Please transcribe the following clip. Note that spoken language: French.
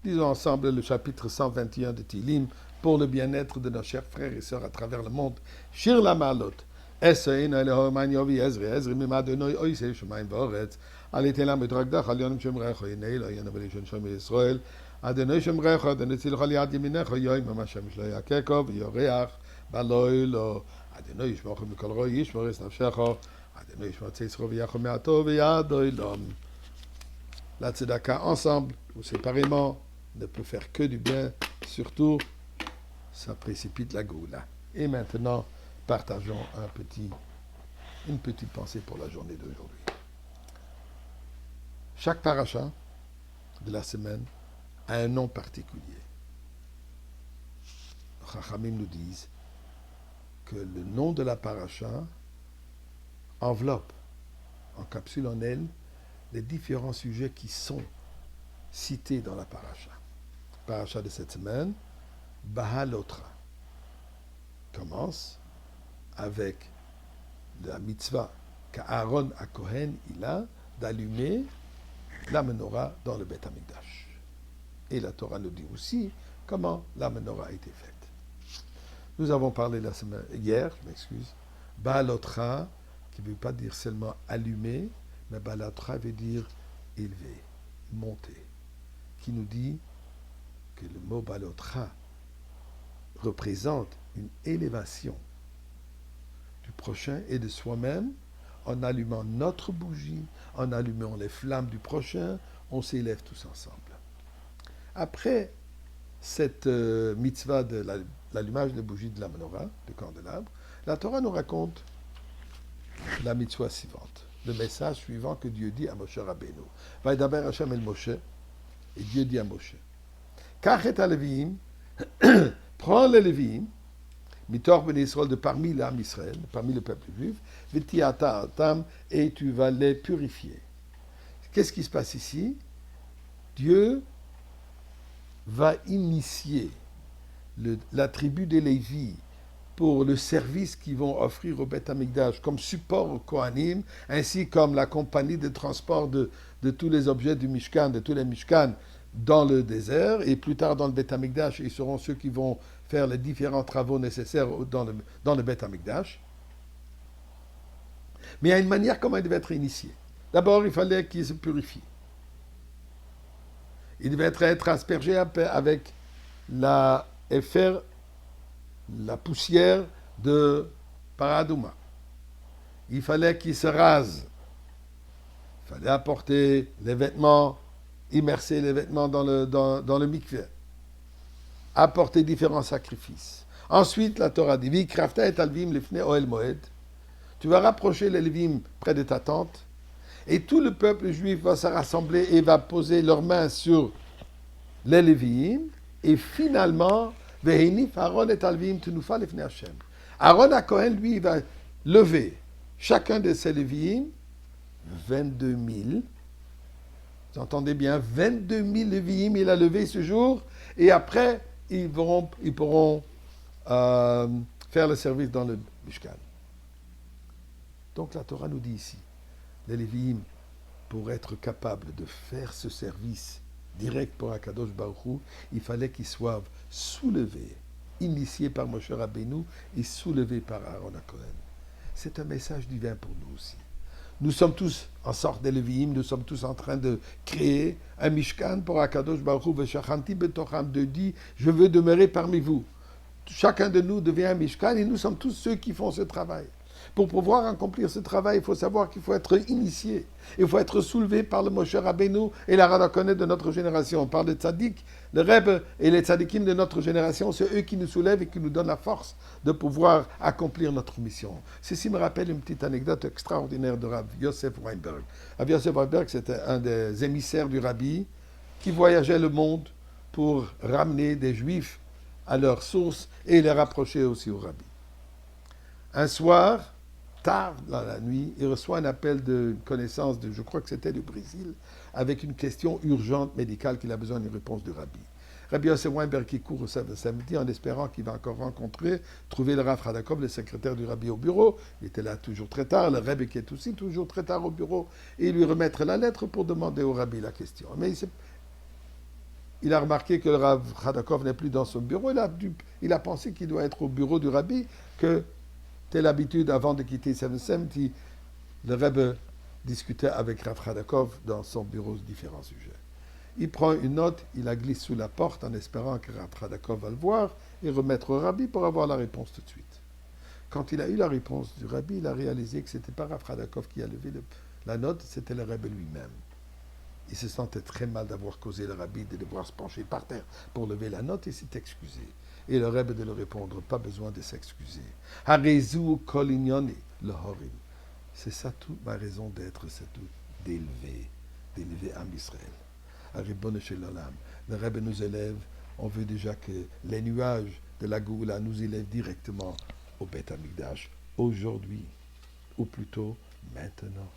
Lisons ensemble le chapitre 121 de Tilim pour le bien-être de nos chers frères et sœurs à travers le monde. Shir la malot. Esoin Elohim Yovi Ezri Ezri Mimadonoi Oisei Shemaim V'Oretz. Alite la medragdach al yonim shemrecho yinei lo yon avelishon shem Yisrael. Adonai shemrecho Adonai tzilcho liad yaminecho yoim Hashem shlo yakekov yoreach baloi lo. Adonai yishmochu mikol roi yishmor es nafshecho. Adonai yishmor tzeitzcho v'yacho me'ato v'yadoi lom. La tzedaka ensemble ou séparément ne peut faire que du bien, surtout ça précipite la goula. Et maintenant, partageons une petite pensée pour la journée d'aujourd'hui. Chaque paracha de la semaine a un nom particulier. Les Chachamim nous disent que le nom de la paracha enveloppe, encapsule en elle les différents sujets qui sont cités dans la paracha. Paracha de cette semaine, Bahalotra, commence avec la mitzvah qu'Aaron à Kohen il a d'allumer la menorah dans le Beth Amikdash. Et la Torah nous dit aussi comment la menorah a été faite. Nous avons parlé hier, Bahalotra, qui ne veut pas dire seulement allumer, mais Bahalotra veut dire élever, monter, qui nous dit que le mot Bahalotra représente une élévation du prochain et de soi-même en allumant notre bougie, en allumant les flammes du prochain, on s'élève tous ensemble. Après cette mitzvah de l'allumage des bougies de la menorah, du candélabre, la Torah nous raconte la mitzvah suivante, le message suivant que Dieu dit à Moshe Rabbeinu. Vaïdaber Hashem el Moshe, et Dieu dit à Moshe, Kach et Aleviim, prends les Lévi'im, Mitor ben Israël, de parmi l'âme Israël, parmi le peuple juif, Vetiata atam, et tu vas les purifier. Qu'est-ce qui se passe ici? Dieu va initier la tribu des Lévis pour le service qu'ils vont offrir au Beth Amikdash comme support au Kohanim, ainsi comme la compagnie de transport de tous les objets du Mishkan, de tous les Mishkan dans le désert, et plus tard dans le Beth Amikdash, ils seront ceux qui vont faire les différents travaux nécessaires dans le Beth Amikdash. Mais il y a une manière comment il devait être initié. D'abord, il fallait qu'il se purifie. Il devait être aspergé avec et faire la poussière de Paradouma. Il fallait qu'il se rase. Il fallait apporter les vêtements, immerser les vêtements dans le mikveh. Apporter différents sacrifices. Ensuite, la Torah dit, Vikrafta et alvim lifnei Ohel Moed. Tu vas rapprocher les Lévim près de ta tente, et tout le peuple juif va se rassembler et va poser leurs mains sur les Lévim, et finalement, Vehinif Aaron et alvim tenufa lifnei Hashem. Aaron à Cohen, lui, il va lever chacun de ces Lévim, 22 000. Vous entendez bien, 22 000 Lévim il a levé ce jour, et après, ils pourront faire le service dans le Mishkan. Donc la Torah nous dit ici, les Lévi'im, pour être capables de faire ce service direct pour Akadosh Baruch Hu, il fallait qu'ils soient soulevés, initiés par Moshe Rabbeinu et soulevés par Aaron HaKohen. C'est un message divin pour nous aussi. Nous sommes tous en sorte de Lévi'im, nous sommes tous en train de créer un Mishkan pour Akadosh Baruch Hu, Veshachanti betocham, de dit, je veux demeurer parmi vous. Chacun de nous devient un Mishkan et nous sommes tous ceux qui font ce travail. Pour pouvoir accomplir ce travail, il faut savoir qu'il faut être initié. Il faut être soulevé par le Moshe Rabbeinu et la Radakonet de notre génération. Par le Tzadik, le Rebbe et les Tzadikim de notre génération, c'est eux qui nous soulèvent et qui nous donnent la force de pouvoir accomplir notre mission. Ceci me rappelle une petite anecdote extraordinaire de Rav Yosef Weinberg. Rav Yosef Weinberg, c'était un des émissaires du Rabbi qui voyageait le monde pour ramener des Juifs à leur source et les rapprocher aussi au Rabbi. Un soir, tard dans la nuit, il reçoit un appel de connaissance je crois que c'était du Brésil, avec une question urgente médicale qu'il a besoin d'une réponse du Rabbi. Rabbi Yosef Weinberg qui court au samedi en espérant qu'il va encore trouver le Rav Radakov, le secrétaire du Rabbi au bureau. Il était là toujours très tard, le Rebbe qui est aussi toujours très tard au bureau, et lui remettre la lettre pour demander au Rabbi la question. Mais il a remarqué que le Rav Khadakov n'est plus dans son bureau. Il a pensé qu'il doit être au bureau du Rabbi, que telle habitude avant de quitter 770, le Rebbe discutait avec Rav Khadakov dans son bureau sur différents sujets. Il prend une note, il la glisse sous la porte en espérant que Rav Khadakov va le voir et remettre au Rabbi pour avoir la réponse tout de suite. Quand il a eu la réponse du Rabbi, il a réalisé que ce n'était pas Rav Khadakov qui a levé la note, c'était le Rebbe lui-même. Il se sentait très mal d'avoir causé le Rabbi, de devoir se pencher par terre pour lever la note et s'est excusé. Et le Rebbe de le répondre, pas besoin de s'excuser. Harezu kolignoni le horim. C'est ça toute ma raison d'être, c'est tout d'élever Am Israël. Haribon shel olam. Le Rebbe nous élève, on veut déjà que les nuages de la Goula nous élèvent directement au Beth Amikdash, aujourd'hui, ou plutôt maintenant.